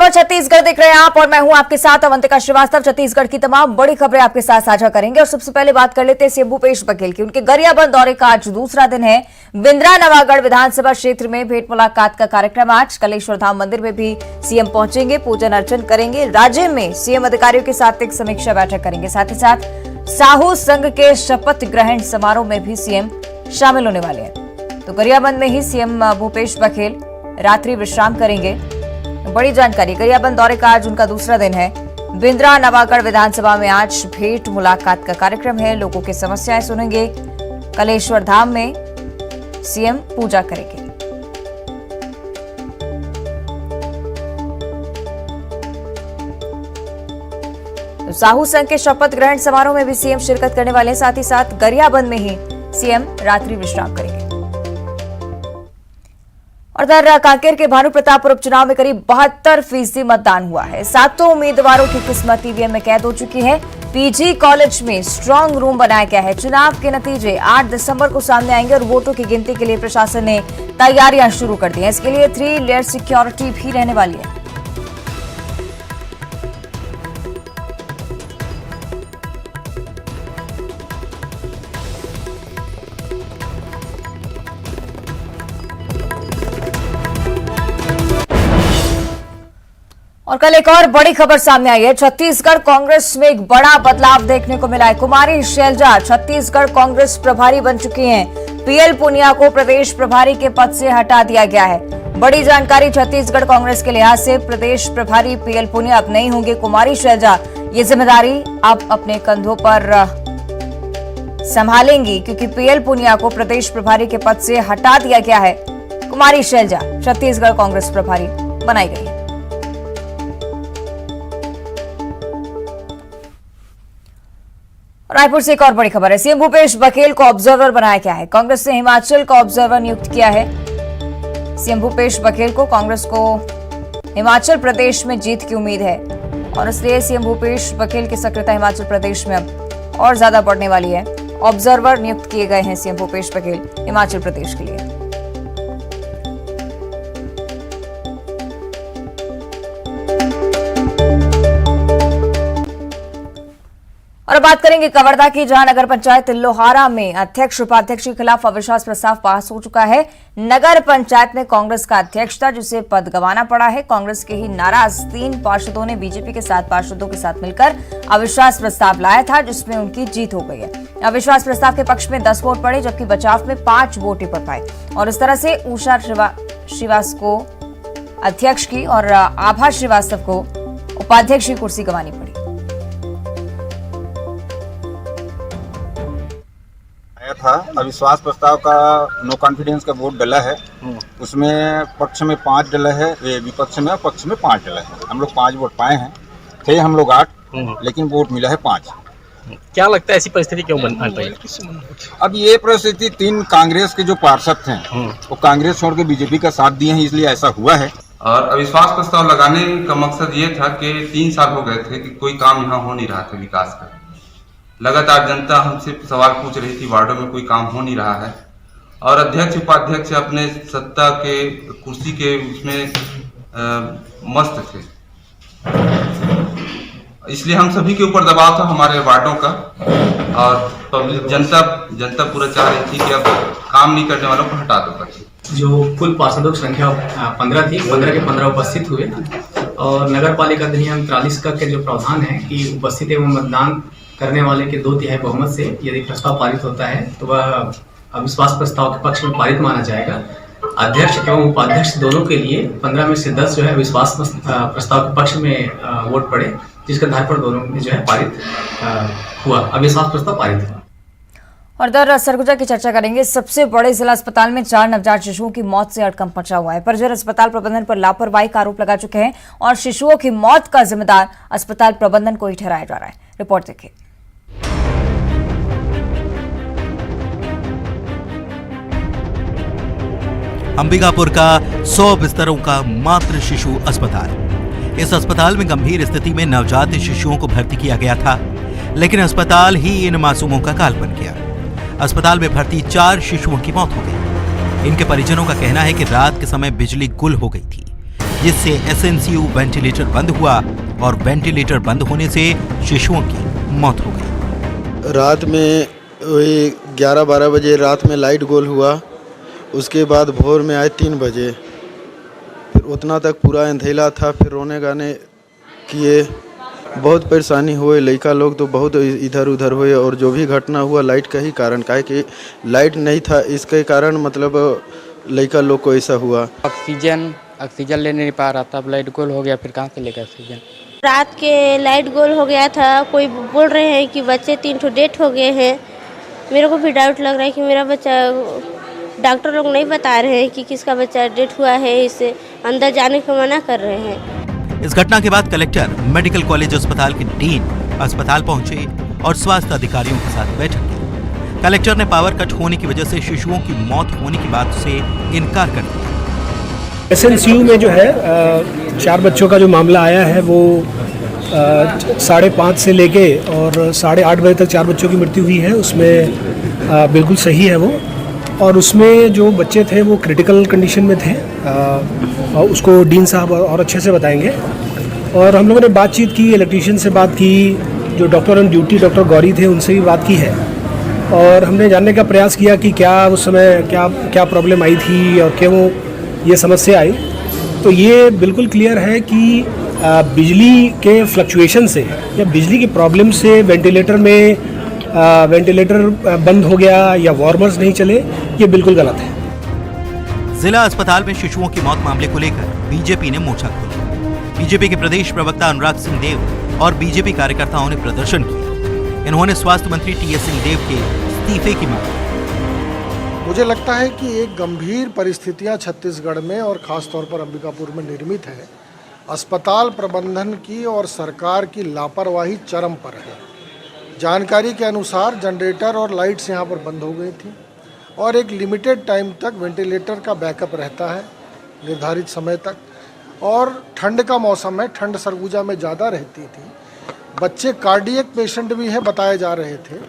खबर छत्तीसगढ़ देख रहे हैं आप और मैं हूं आपके साथ अवंतिका श्रीवास्तव। छत्तीसगढ़ की तमाम बड़ी खबरें आपके साथ साझा करेंगे और सबसे पहले बात कर लेते हैं सीएम भूपेश बघेल की। उनके गरियाबंद दौरे का आज दूसरा दिन है। बिंद्रा नवागढ़ विधानसभा क्षेत्र में भेंट मुलाकात का कार्यक्रम आज। कलेश्वर धाम मंदिर में भी सीएम पहुंचेंगे, पूजन अर्चन करेंगे। राज्य में सीएम अधिकारियों के साथ एक समीक्षा बैठक करेंगे। साथ ही साथ साहू संघ के शपथ ग्रहण समारोह में भी सीएम शामिल होने वाले हैं। तो गरियाबंद में ही सीएम भूपेश बघेल रात्रि विश्राम करेंगे। बड़ी जानकारी, गरियाबंद दौरे का आज उनका दूसरा दिन है। बिंद्रा नवागढ़ विधानसभा में आज भेंट मुलाकात का कार्यक्रम है। लोगों की समस्याएं सुनेंगे। कलेश्वर धाम में सीएम पूजा करेंगे। तो साहू संघ के शपथ ग्रहण समारोह में भी सीएम शिरकत करने वाले हैं। साथ ही साथ गरियाबंद में ही सीएम रात्रि विश्राम करेंगे। और इधर कांकेर के भानु प्रतापपुर उपचुनाव में करीब 72% मतदान हुआ है। 7 उम्मीदवारों की किस्मत ईवीएम में कैद हो चुकी है। पीजी कॉलेज में स्ट्रांग रूम बनाया गया है। चुनाव के नतीजे 8 दिसंबर को सामने आएंगे और वोटों की गिनती के लिए प्रशासन ने तैयारियां शुरू कर दी हैं। इसके लिए 3 लेयर सिक्योरिटी भी रहने वाली है। और कल एक और बड़ी खबर सामने आई है। छत्तीसगढ़ कांग्रेस में एक बड़ा बदलाव देखने को मिला है। कुमारी शैलजा छत्तीसगढ़ कांग्रेस प्रभारी बन चुकी हैं। पीएल पुनिया को प्रदेश प्रभारी के पद से हटा दिया गया है। बड़ी जानकारी, छत्तीसगढ़ कांग्रेस के लिहाज से प्रदेश प्रभारी पीएल पुनिया अब नहीं होंगे। कुमारी शैलजा ये जिम्मेदारी अब अपने कंधों पर संभालेंगी, क्योंकि पीएल पुनिया को प्रदेश प्रभारी के पद से हटा दिया गया है। कुमारी शैलजा छत्तीसगढ़ कांग्रेस प्रभारी बनाई गई है। रायपुर से एक और बड़ी खबर है। सीएम भूपेश बघेल को ऑब्जर्वर बनाया गया है। कांग्रेस ने हिमाचल का ऑब्जर्वर नियुक्त किया है। सीएम भूपेश बघेल को कांग्रेस को हिमाचल प्रदेश में जीत की उम्मीद है और इसलिए सीएम भूपेश बघेल की सक्रियता हिमाचल प्रदेश में अब और ज्यादा बढ़ने वाली है। ऑब्जर्वर नियुक्त किए गए हैं सीएम भूपेश बघेल हिमाचल प्रदेश के लिए। और बात करेंगे कवर्धा की, जहां नगर पंचायत लोहारा में अध्यक्ष उपाध्यक्ष के खिलाफ अविश्वास प्रस्ताव पास हो चुका है। नगर पंचायत में कांग्रेस का अध्यक्ष था, जिसे पद गंवाना पड़ा है। कांग्रेस के ही नाराज 3 पार्षदों ने बीजेपी के 7 पार्षदों के साथ मिलकर अविश्वास प्रस्ताव लाया था, जिसमें उनकी जीत हो गई है। अविश्वास प्रस्ताव के पक्ष में 10 वोट पड़े, जबकि बचाव में 5 वोट ही पड़ पाए और इस तरह से उषा श्रीवास्तव को अध्यक्ष की और आभा श्रीवास्तव को उपाध्यक्ष की कुर्सी गंवानी पड़ी। था अविश्वास प्रस्ताव का नो कॉन्फिडेंस का वोट डला है। उसमें पक्ष में 5 डला है, विपक्ष में और पक्ष में 5 डला है। हम लोग 5 वोट पाए हैं। थे हम लोग 8, लेकिन वोट मिला है 5। क्या लगता है ऐसी परिस्थिति क्यों बन पाई? अब ये परिस्थिति 3 कांग्रेस के जो पार्षद थे वो कांग्रेस छोड़ के बीजेपी का साथ दिए हैं, इसलिए ऐसा हुआ है। और अविश्वास प्रस्ताव लगाने का मकसद ये था कि 3 साल हो गए थे कि कोई काम यहाँ हो नहीं रहा था विकास का। लगातार जनता हमसे सवाल पूछ रही थी, वार्डों में कोई काम हो नहीं रहा है और अध्यक्ष उपाध्यक्ष अपने सत्ता के कुर्सी के उसमें मस्त थे। इसलिए हम सभी के ऊपर दबाव था हमारे वार्डों का और पब्लिक जनता पूरा चाह रही थी कि अब काम नहीं करने वालों को हटा दो करके। जो कुल पार्षदों की संख्या 15 थी, 15 के 15 उपस्थित हुए और नगर पालिका अधिनियम 43 का के जो प्रावधान है कि उपस्थित एवं मतदान करने वाले के 2/3 बहुमत से यदि प्रस्ताव पारित होता है तो वह अविश्वास प्रस्ताव के पक्ष में पारित माना जाएगा। अध्यक्ष एवं उपाध्यक्ष दोनों के लिए 15 में से 10 जो है विश्वास प्रस्ताव के पक्ष में वोट पड़े, जिसके आधार पर दोनों में जो है पारित हुआ, अविश्वास प्रस्ताव पारित हुआ। और इधर सरगुजा की चर्चा करेंगे। सबसे बड़े जिला अस्पताल में 4 नवजात शिशुओं की मौत से हड़कंप मचा हुआ है। परिजन अस्पताल प्रबंधन पर लापरवाही का आरोप लगा चुके हैं और शिशुओं की मौत का जिम्मेदार अस्पताल प्रबंधन को ही ठहराया जा रहा है। रिपोर्ट देखिए। अंबिकापुर का 100 बिस्तरों का मातृ शिशु अस्पताल। इस अस्पताल में गंभीर स्थिति में नवजात शिशुओं को भर्ती किया गया था, लेकिन अस्पताल ही इन मासूमों का काल बन गया। अस्पताल में भर्ती 4 शिशुओं की मौत हो गई। इनके परिजनों का कहना है कि रात के समय बिजली गुल हो गई थी। जिससे एसएनसीयू वेंटिलेटर बंद हुआ और वेंटिलेटर बंद होने से शिशुओं की मौत हो गई। रात में वही 11-12 बजे रात में लाइट गोल हुआ, उसके बाद भोर में आए 3 बजे, फिर उतना तक पूरा अंधेला था, फिर रोने गाने किए, बहुत परेशानी हुए। लड़का लोग तो बहुत इधर उधर हुए और जो भी घटना हुआ लाइट का ही कारण, काहे कि लाइट नहीं था, इसके कारण मतलब लड़का लोग को ऐसा हुआ। ऑक्सीजन ले नहीं पा रहा था, अब लाइट गोल हो गया, फिर कहाँ से लेगा ऑक्सीजन। रात के लाइट गोल हो गया था, कोई बोल रहे हैं कि बच्चे 3 ठो डेथ हो गए हैं। मेरे को भी डाउट लग रहा है कि मेरा बच्चा, डॉक्टर लोग नहीं बता रहे हैं कि किसका बच्चा डेथ हुआ है, इसे अंदर जाने को मना कर रहे हैं। इस घटना के बाद कलेक्टर मेडिकल कॉलेज अस्पताल के डीन अस्पताल पहुंचे और स्वास्थ्य अधिकारियों के साथ बैठक की। कलेक्टर ने पावर कट होने की वजह से शिशुओं की मौत होने की बात से इनकार कर दिया। एसएनसीयू में जो है 4 बच्चों का जो मामला आया है वो 5:30 से लेके और 8:30 बजे तक 4 बच्चों की मृत्यु हुई है। उसमें बिल्कुल सही है वो, और उसमें जो बच्चे थे वो क्रिटिकल कंडीशन में थे, और उसको डीन साहब और अच्छे से बताएंगे। और हम लोगों ने बातचीत की, इलेक्ट्रीशियन से बात की, जो doctor on duty doctor Gauri थे उनसे भी बात की है, और हमने जानने का प्रयास किया कि क्या उस समय क्या प्रॉब्लम आई थी और क्यों ये समस्या आई। तो ये बिल्कुल क्लियर है कि बिजली के फ्लक्चुएशन से या बिजली की प्रॉब्लम से वेंटिलेटर बंद हो गया या वार्मर्स नहीं चले, ये बिल्कुल गलत है। जिला अस्पताल में शिशुओं की मौत मामले को लेकर बीजेपी ने मोर्चा खोला। बीजेपी के प्रदेश प्रवक्ता अनुराग सिंह देव और बीजेपी कार्यकर्ताओं ने प्रदर्शन किया। इन्होंने स्वास्थ्य मंत्री टीएस सिंहदेव के इस्तीफे की मांग की। मुझे लगता है कि एक गंभीर परिस्थितियां छत्तीसगढ़ में और ख़ास तौर पर अंबिकापुर में निर्मित है। अस्पताल प्रबंधन की और सरकार की लापरवाही चरम पर है। जानकारी के अनुसार जनरेटर और लाइट्स यहाँ पर बंद हो गई थी और एक लिमिटेड टाइम तक वेंटिलेटर का बैकअप रहता है, निर्धारित समय तक। और ठंड का मौसम है, ठंड सरगुजा में ज़्यादा रहती थी। बच्चे कार्डियक पेशेंट भी हैं बताए जा रहे थे।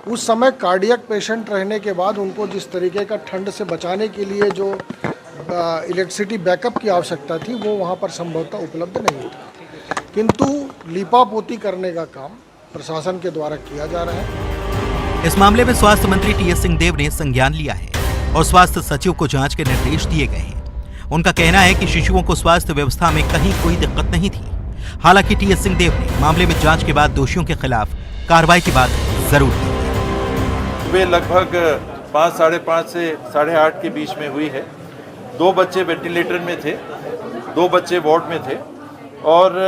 उस समय कार्डियक पेशेंट रहने के बाद उनको जिस तरीके का ठंड से बचाने के लिए जो इलेक्ट्रिसिटी बैकअप की आवश्यकता थी वो वहाँ पर संभवतः उपलब्ध नहीं था। किंतु लीपापोती करने का काम प्रशासन के द्वारा किया जा रहा है। इस मामले में स्वास्थ्य मंत्री टीएस सिंहदेव ने संज्ञान लिया है और स्वास्थ्य सचिव को जांच के निर्देश दिए गए हैं। उनका कहना है कि शिशुओं को स्वास्थ्य व्यवस्था में कहीं कोई दिक्कत नहीं थी। हालांकि टीएस सिंहदेव ने मामले में जांच के बाद दोषियों के खिलाफ कार्रवाई की बात जरूर की। वे लगभग 5, 5:30 से 8:30 के बीच में हुई है। 2 बच्चे वेंटिलेटर में थे, 2 बच्चे वार्ड में थे और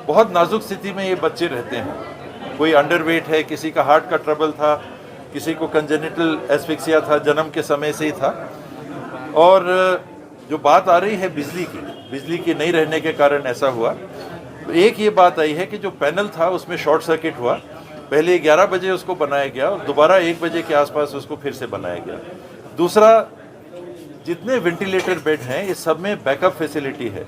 बहुत नाजुक स्थिति में ये बच्चे रहते हैं। कोई अंडरवेट है, किसी का हार्ट का ट्रबल था, किसी को कंजेनिटल एस्फिक्सिया था, जन्म के समय से ही था। और जो बात आ रही है बिजली की नहीं रहने के कारण ऐसा हुआ। एक ये बात आई है कि जो पैनल था उसमें शॉर्ट सर्किट हुआ। पहले 11 बजे उसको बनाया गया और दोबारा 1 बजे के आसपास उसको फिर से बनाया गया। दूसरा, जितने वेंटिलेटर बेड हैं ये सब में बैकअप फैसिलिटी है।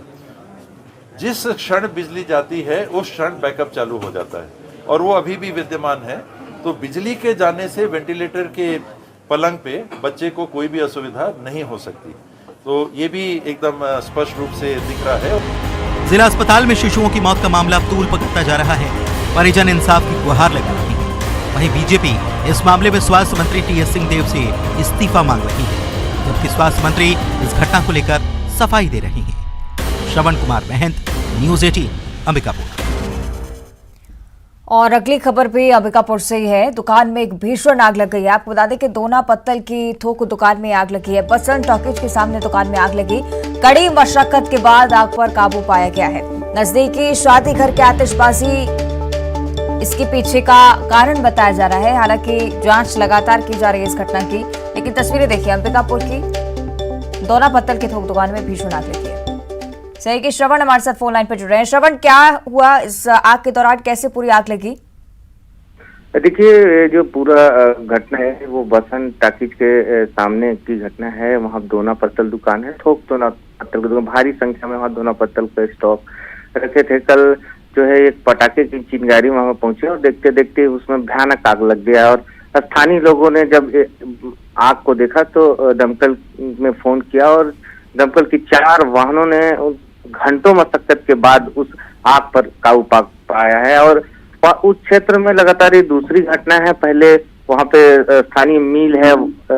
जिस क्षण बिजली जाती है उस क्षण बैकअप चालू हो जाता है और वो अभी भी विद्यमान है। तो बिजली के जाने से वेंटिलेटर के पलंग पे बच्चे को कोई भी असुविधा नहीं हो सकती। तो ये भी एकदम स्पष्ट रूप से दिख रहा है। जिला अस्पताल में शिशुओं की मौत का मामला तूल पकड़ता जा रहा है। परिजन इंसाफ की गुहार लगा रही है। वहीं बीजेपी इस मामले में स्वास्थ्य मंत्री टीएस सिंहदेव से इस्तीफा मांग रही है, जबकि स्वास्थ्य मंत्री इस घटना को लेकर सफाई दे रही हैं। श्रवण कुमार महंत, न्यूज़ 18, अंबिकापुर। और अगली खबर भी अंबिकापुर से ही है। दुकान में एक भीषण आग लग गई है। आपको बता दें कि दोना पत्तल की थोक दुकान में आग लगी है। बसंत टॉकीज के सामने दुकान में आग लगी। कड़ी मशक्कत के बाद आग पर काबू पाया गया है। नजदीकी शादी घर की आतिशबाजी इसके पीछे का कारण बताया जा रहा है। हालांकि जांच लगातार की जा रही है इस घटना की। लेकिन तस्वीरें देखिए अंबिकापुर की दोना पत्तल की थोक दुकान में भीषण आग लगी है। सही कि श्रवण हमारे साथ फोन लाइन पर जुड़ रहे हैं। श्रवण, क्या हुआ इस आग के दौरान, कैसे पूरी आग लगी? देखिए, जो पूरा घटना है वो बसंत टाकीज के सामने की घटना है। वहाँ दोना पत्तल दुकान है, थोक दोना पत्तल की दुकान। भारी संख्या में वहाँ दोना पत्तल का स्टॉक रखे थे। कल जो है एक पटाखे की चिंगारी वहाँ पहुंची और देखते देखते उसमें भयानक आग लग गया। और स्थानीय लोगों ने जब आग को देखा तो दमकल में फोन किया और दमकल की 4 वाहनों ने घंटों मशक्कत के बाद उस आग पर काबू पाया है। और उस क्षेत्र में लगातार ये दूसरी घटना है। पहले वहां पे स्थानीय मिल है,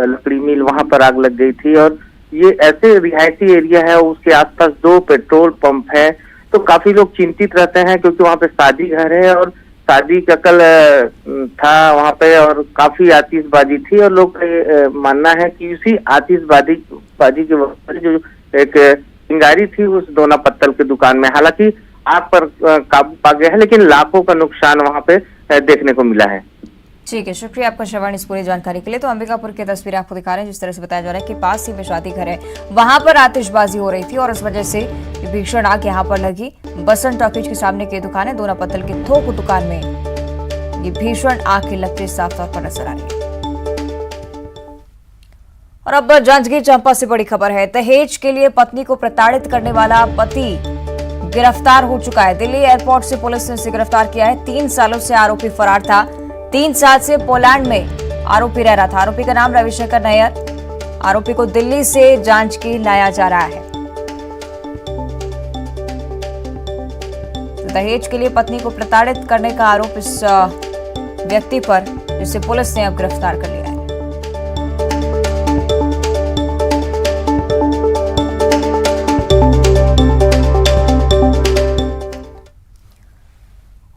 लकड़ी मिल, वहां पर आग लग गई थी। और ये ऐसे रिहायशी एरिया है, उसके आसपास 2 पेट्रोल पंप है, तो काफी लोग चिंतित रहते हैं क्योंकि वहां पे शादी घर है और शादी का कल था वहां पे और काफी आतिशबाजी थी। और लोग मानना है कि उसी आतिशबाजी के वक्त जो एक चिंगारी थी उस दोना पत्तल की दुकान में, हालांकि आग पर काबू पा गया है, लेकिन लाखों का नुकसान वहां पे देखने को मिला है। ठीक है, शुक्रिया आपका श्रवण इस पूरी जानकारी के लिए। तो अंबिकापुर की तस्वीरें आपको दिखा रहे हैं, जिस तरह से बताया जा रहा है कि पास ही में शादी घर है, वहां पर आतिशबाजी हो रही थी और इस वजह से भीषण आग यहां पर लगी। बसंत टॉकीज के सामने की दुकान है, दोना पत्तल की थोक दुकान में ये भीषण आग की लपटें साफ तौर पर नजर आ रही है। और अब जांजगीर चांपा से बड़ी खबर है। दहेज के लिए पत्नी को प्रताड़ित करने वाला पति गिरफ्तार हो चुका है। दिल्ली एयरपोर्ट से पुलिस ने इसे गिरफ्तार किया है। 3 सालों से आरोपी फरार था। 3 साल से पोलैंड में आरोपी रह रहा था। आरोपी का नाम रविशंकर नायर। आरोपी को दिल्ली से जांजगीर लाया जा रहा है। तो दहेज के लिए पत्नी को प्रताड़ित करने का आरोप इस व्यक्ति पर, जिसे पुलिस ने अब गिरफ्तार कर लिया है।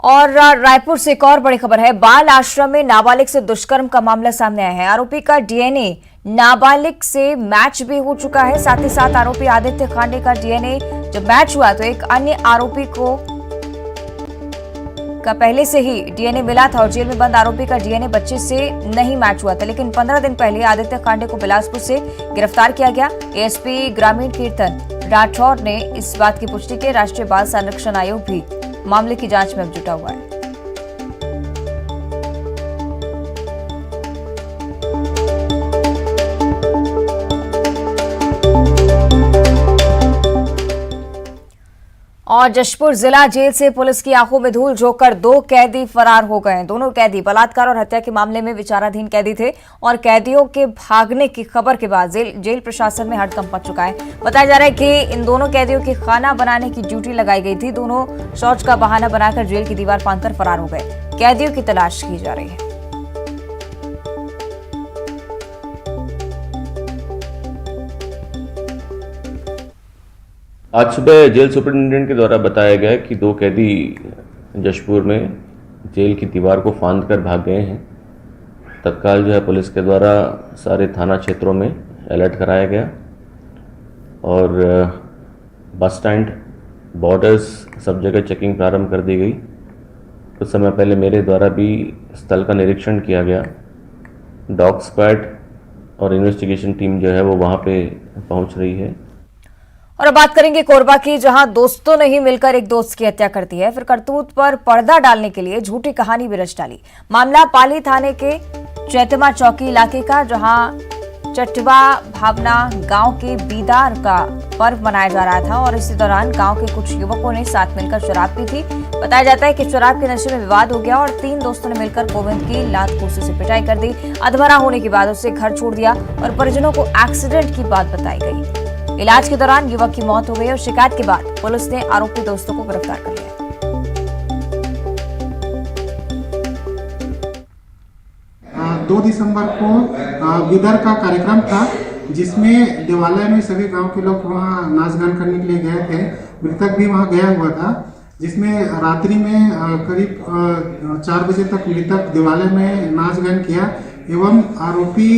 और रायपुर से एक और बड़ी खबर है। बाल आश्रम में नाबालिग से दुष्कर्म का मामला सामने आया है। आरोपी का डीएनए नाबालिग से मैच भी हो चुका है। साथ ही साथ आरोपी आदित्य खांडे का डीएनए जब मैच हुआ तो एक अन्य आरोपी का पहले से ही डीएनए मिला था और जेल में बंद आरोपी का डीएनए बच्चे से नहीं मैच हुआ था। लेकिन 15 दिन पहले आदित्य खांडे को बिलासपुर से गिरफ्तार किया गया। एएसपी ग्रामीण कीर्तन राठौर ने इस बात की पुष्टि की। राष्ट्रीय बाल संरक्षण आयोग भी मामले की जांच में अब जुटा हुआ है। और जशपुर जिला जेल से पुलिस की आंखों में धूल झोंककर 2 कैदी फरार हो गए। दोनों कैदी बलात्कार और हत्या के मामले में विचाराधीन कैदी थे और कैदियों के भागने की खबर के बाद जेल प्रशासन में हड़कंप मच चुका है। बताया जा रहा है कि इन दोनों कैदियों की खाना बनाने की ड्यूटी लगाई गई थी। दोनों शौच का बहाना बनाकर जेल की दीवार फांदकर फरार हो गए। कैदियों की तलाश की जा रही है। आज सुबह जेल सुपरिटेंडेंट के द्वारा बताया गया कि 2 कैदी जशपुर में जेल की दीवार को फांद कर भाग गए हैं। तत्काल जो है पुलिस के द्वारा सारे थाना क्षेत्रों में अलर्ट कराया गया और बस स्टैंड, बॉर्डर्स, सब जगह चेकिंग प्रारंभ कर दी गई। कुछ समय पहले मेरे द्वारा भी स्थल का निरीक्षण किया गया। डॉग स्क्वाड और इन्वेस्टिगेशन टीम जो है वो वहाँ पे पहुँच रही है। और अब बात करेंगे कोरबा की, जहां दोस्तों ने ही मिलकर एक दोस्त की हत्या कर दी है। फिर करतूत पर पर्दा डालने के लिए झूठी कहानी भी रच डाली। मामला पाली थाने के चैतमा चौकी इलाके का, जहां चटवा भावना गांव के बीदार का पर्व मनाया जा रहा था और इसी दौरान गांव के कुछ युवकों ने साथ मिलकर शराब पी थी। बताया जाता है कि शराब के नशे में विवाद हो गया और 3 दोस्तों ने मिलकर गोविंद की लात घूंसे से पिटाई कर दी। अधमरा होने के बाद उसे घर छोड़ दिया और परिजनों को एक्सीडेंट की बात बताई गई। इलाज के दौरान युवक की मौत हो गई और शिकायत के बाद पुलिस ने आरोपी दोस्तों को गिरफ्तार कर लिया। 2 दिसंबर को विदर का कार्यक्रम था, जिसमें देवालय में सभी गांव के लोग वहां नाच गान करने के लिए गए थे। मृतक भी वहां गया हुआ था, जिसमें रात्रि में करीब 4 बजे तक मृतक देवालय में नाच गान किया एवं आरोपी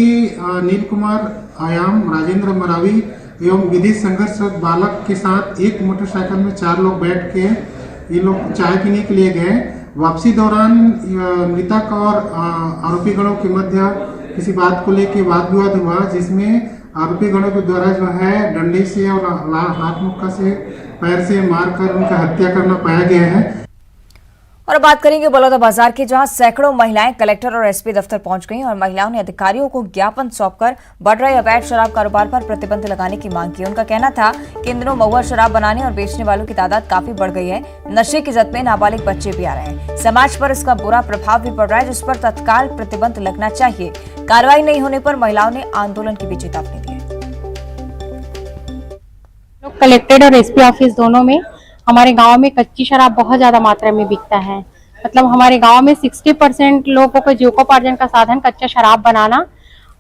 नील कुमार आयाम, राजेंद्र मरावी एवं विधि संघर्ष बालक के साथ एक मोटरसाइकिल में 4 लोग बैठ के ये लोग चाय पीने के लिए गए। वापसी दौरान मृतक और आरोपी गणों के मध्य किसी बात को लेकर वाद विवाद हुआ, जिसमें आरोपी गणों के द्वारा जो है डंडे से और हाथ मुक्का से पैर से मारकर उनका हत्या करना पाया गया है। और अब बात करेंगे बलौदा बाजार की, जहां सैकड़ों महिलाएं कलेक्टर और एसपी दफ्तर पहुंच गईं और महिलाओं ने अधिकारियों को ज्ञापन सौंपकर बढ़ रहे अवैध शराब कारोबार पर प्रतिबंध लगाने की मांग की। उनका कहना था कि इन दिनों महुआ शराब बनाने और बेचने वालों की तादाद काफी बढ़ गई है। नशे की जद में नाबालिग बच्चे भी आ रहे हैं। समाज पर इसका बुरा प्रभाव भी पड़ रहा है, जिस पर तत्काल प्रतिबंध लगना चाहिए। कार्रवाई नहीं होने पर महिलाओं ने आंदोलन की भी चेतावनी दी है। लोग कलेक्ट्रेट और एसपी ऑफिस दोनों में हमारे गांव में कच्ची शराब बहुत ज्यादा मात्रा में बिकता है। मतलब हमारे गांव में 60% लोगों का जीविकोपार्जन का साधन कच्चा शराब बनाना,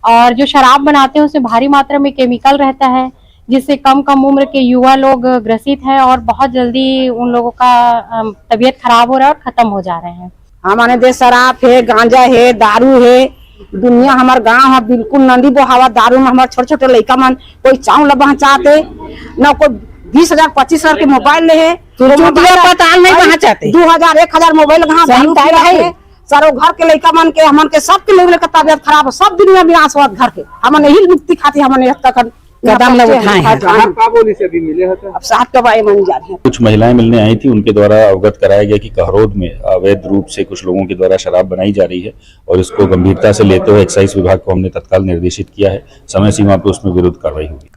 और जो शराब बनाते हैं उसमें भारी मात्रा में केमिकल रहता है, जिससे कम उम्र के युवा लोग ग्रसित है और बहुत जल्दी उन लोगों का तबीयत खराब हो रहा है और खत्म हो जा रहे हैं। हमारे देश शराब है, गांजा है, दारू है, दुनिया हमारे गांव है बिल्कुल नंदी बोहावा दारू में। हमारे छोटे छोटे लड़का मन कोई चावल बहचाते न, कोई 20,000 25,000 के मोबाइल ले है, पता नहीं बहचाते 2,000 1,000 मोबाइल सारो घर के लड़का मन के हमन के सबके लोग का तबियत खराब, सब दुनिया में आसवाद घर के हमन यही मुक्ति खाती हमन तक कदम उठाए हैं। अब 7 दवाई मानी जा रही है। कुछ महिलाएं मिलने आई थी, उनके द्वारा अवगत कराया गया कि कहरोद में अवैध रूप से कुछ लोगों के द्वारा शराब बनाई जा रही है और इसको गंभीरता से लेते हुए एक्साइज विभाग को हमने तत्काल निर्देशित किया है। समय सीमा पर उसमें विरुद्ध कार्रवाई होगी।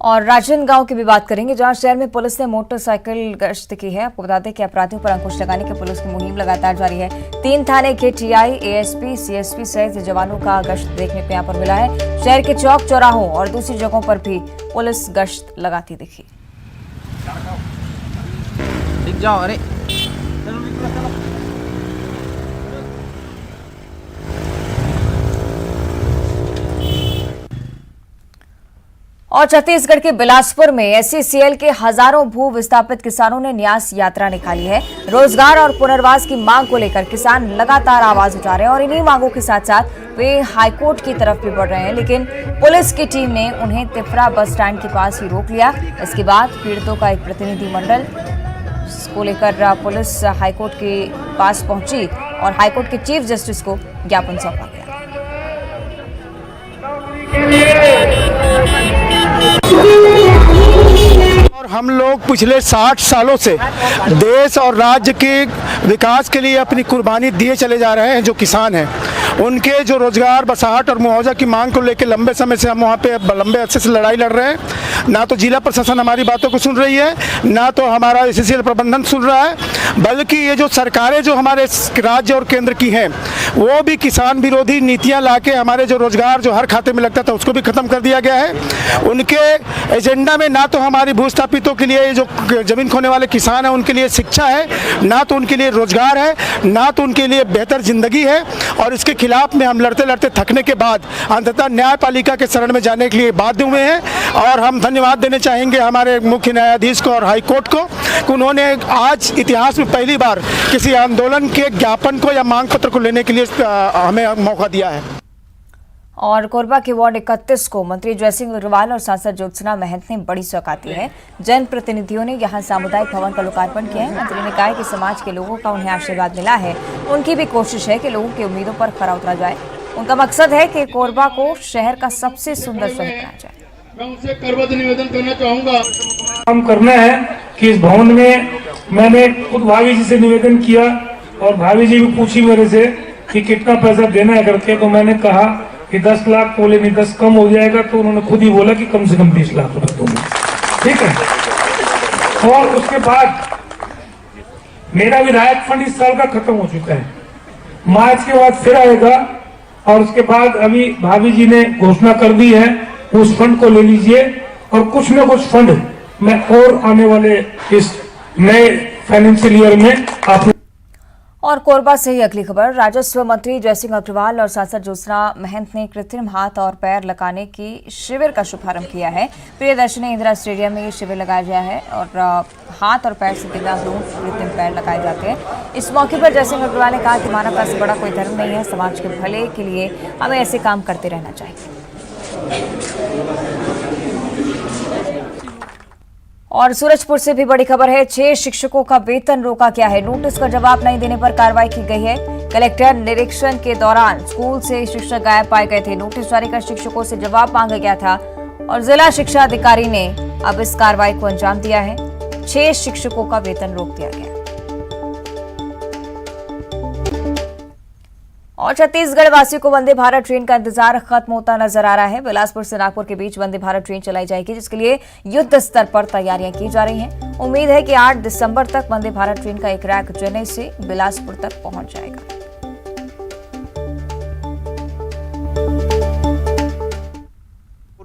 और राजनांदगांव की भी बात करेंगे, जहां शहर में पुलिस ने मोटरसाइकिल गश्त की है। आपको बता दें कि अपराधियों पर अंकुश लगाने की पुलिस की मुहिम लगातार जारी है। 3 थाने के टीआई, एएसपी, सीएसपी सहित जवानों का गश्त देखने को यहाँ पर मिला है। शहर के चौक चौराहों और दूसरी जगहों पर भी पुलिस गश्त लगाती दिखी। और छत्तीसगढ़ के बिलासपुर में एससीसीएल के हजारों भू विस्थापित किसानों ने न्यास यात्रा निकाली है। रोजगार और पुनर्वास की मांग को लेकर किसान लगातार आवाज उठा रहे हैं और इन्हीं मांगों के साथ साथ वे हाईकोर्ट की तरफ भी बढ़ रहे हैं, लेकिन पुलिस की टीम ने उन्हें तिफरा बस स्टैंड के पास ही रोक लिया। इसके बाद पीड़ितों का एक प्रतिनिधिमंडल को लेकर पुलिस हाईकोर्ट के पास पहुंची और हाईकोर्ट के चीफ जस्टिस को ज्ञापन सौंपा गया। और हम लोग पिछले 60 सालों से देश और राज्य के विकास के लिए अपनी कुर्बानी दिए चले जा रहे हैं। जो किसान हैं उनके जो रोजगार, बसाहट और मुआवजा की मांग को लेकर लंबे समय से हम वहाँ पे लंबे अरसे से लड़ाई लड़ रहे हैं। ना तो जिला प्रशासन हमारी बातों को सुन रही है, ना तो हमारा एससीसीएल प्रबंधन सुन रहा है, बल्कि ये जो सरकारें जो हमारे राज्य और केंद्र की हैं वो भी किसान विरोधी नीतियां लाके हमारे जो रोजगार जो हर खाते में लगता था उसको भी खत्म कर दिया गया है। उनके एजेंडा में ना तो हमारी भूस्थापितों के लिए जो जमीन खोने वाले किसान हैं उनके लिए शिक्षा है, ना तो उनके लिए रोजगार है, ना तो उनके लिए बेहतर जिंदगी है। और इसके खिलाफ में हम लड़ते लड़ते थकने के बाद अंततः न्यायपालिका के शरण में जाने के लिए बाध्य हुए हैं। और हम धन्यवाद देने चाहेंगे हमारे मुख्य न्यायाधीश को और हाईकोर्ट को कि उन्होंने आज इतिहास में पहली बार किसी आंदोलन के ज्ञापन को या मांग पत्र को लेने के लिए हमें मौका दिया है। और कोरबा के वार्ड 31 को मंत्री जयसिंह अग्रवाल और सांसद ज्योत्सना महंत ने बड़ी सौगात दी है। जनप्रतिनिधियों ने यहां सामुदायिक भवन का लोकार्पण किया है। मंत्री ने कहा कि समाज के लोगों का उन्हें आशीर्वाद मिला है, उनकी भी कोशिश है कि लोगों की उम्मीदों पर खरा उतरा जाए। उनका मकसद है कि कोरबा को शहर का सबसे सुंदर शहर बनाया जाए। मैं उनसे करबद्ध निवेदन करना चाहूंगा, काम करना है कि इस भवन में मैंने खुद भाभी जी से निवेदन किया और भाभी जी भी पूछी मेरे से कि कितना पैसा देना है करके, तो मैंने कहा कि 10 लाख, बोले नहीं 10 कम हो जाएगा, तो उन्होंने खुद ही बोला कि कम से कम 20 लाख रुपए दूंगा। ठीक है। और उसके बाद मेरा विधायक फंड इस साल का खत्म हो चुका है, मार्च के बाद फिर आएगा। और उसके बाद अभी भाभी जी ने घोषणा कर दी है, उस फंड को ले लीजिए और कुछ न कुछ फंड मैं और आने वाले इस नए फाइनेंशियल ईयर में आप। और कोरबा से ही अगली खबर, राजस्व मंत्री जयसिंह अग्रवाल और सांसद ज्योत्सना महंत ने कृत्रिम हाथ और पैर लगाने की शिविर का शुभारंभ किया है। प्रियदर्शनी इंदिरा स्टेडियम में ये शिविर लगाया गया है और हाथ और पैर से दिव्यांग लोगों को कृत्रिम पैर लगाए जाते हैं। इस मौके पर जयसिंह अग्रवाल ने कहा कि मानवता से बड़ा कोई धर्म नहीं है, समाज के भले के लिए हमें ऐसे काम करते रहना चाहिए। और सूरजपुर से भी बड़ी खबर है, 6 शिक्षकों का वेतन रोका गया है। नोटिस का जवाब नहीं देने पर कार्रवाई की गई है। कलेक्टर निरीक्षण के दौरान स्कूल से शिक्षक गायब पाए गए थे। नोटिस जारी कर शिक्षकों से जवाब मांगा गया था और जिला शिक्षा अधिकारी ने अब इस कार्रवाई को अंजाम दिया है। 6 शिक्षकों का वेतन रोक दिया गया। और छत्तीसगढ़ वासियों को वंदे भारत ट्रेन का इंतजार खत्म होता नजर आ रहा है। बिलासपुर से नागपुर के बीच वंदे भारत ट्रेन चलाई जाएगी, जिसके लिए युद्ध स्तर पर तैयारियां की जा रही हैं। उम्मीद है कि 8 दिसंबर तक वंदे भारत ट्रेन का एक रैक चेन्नई से बिलासपुर तक पहुंच जाएगा।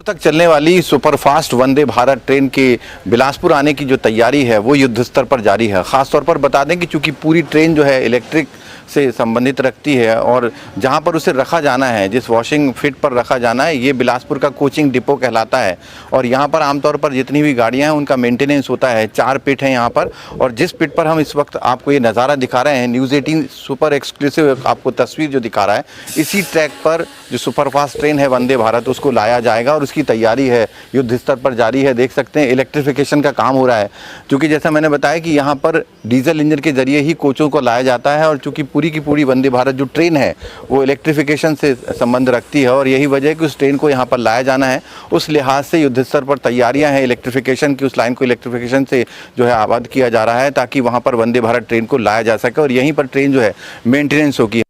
तक चलने वाली सुपरफास्ट वंदे भारत ट्रेन के बिलासपुर आने की जो तैयारी है वो युद्ध स्तर पर जारी है। खासतौर पर बता दें कि चूंकि पूरी ट्रेन जो है इलेक्ट्रिक से संबंधित रखती है और जहां पर उसे रखा जाना है, जिस वॉशिंग फिट पर रखा जाना है, ये बिलासपुर का कोचिंग डिपो कहलाता है। और यहां पर आमतौर पर जितनी भी गाड़ियां हैं उनका मेंटेनेंस होता है। 4 पिट हैं यहां पर, और जिस पिट पर हम इस वक्त आपको ये नज़ारा दिखा रहे हैं, न्यूज़ 18 सुपर एक्सक्लूसिव आपको तस्वीर जो दिखा रहा है, इसी ट्रैक पर जो सुपरफास्ट ट्रेन है वंदे भारत उसको लाया जाएगा और उसकी तैयारी है युद्ध स्तर पर जारी है। देख सकते हैं इलेक्ट्रिफिकेशन का काम हो रहा है, क्योंकि जैसा मैंने बताया कि यहाँ पर डीजल इंजन के जरिए ही कोचों को लाया जाता है और चूँकि पूरी की पूरी वंदे भारत जो ट्रेन है वो इलेक्ट्रिफिकेशन से संबंध रखती है और यही वजह है कि उस ट्रेन को यहाँ पर लाया जाना है। उस लिहाज से युद्ध स्तर पर तैयारियां हैं इलेक्ट्रिफिकेशन की, उस लाइन को इलेक्ट्रिफिकेशन से जो है आबाद किया जा रहा है ताकि वहाँ पर वंदे भारत ट्रेन को लाया जा सके और यहीं पर ट्रेन जो है मेंटेनेंस होगी।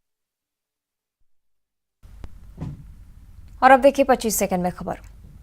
और अब देखिए 25 सेकंड में खबर।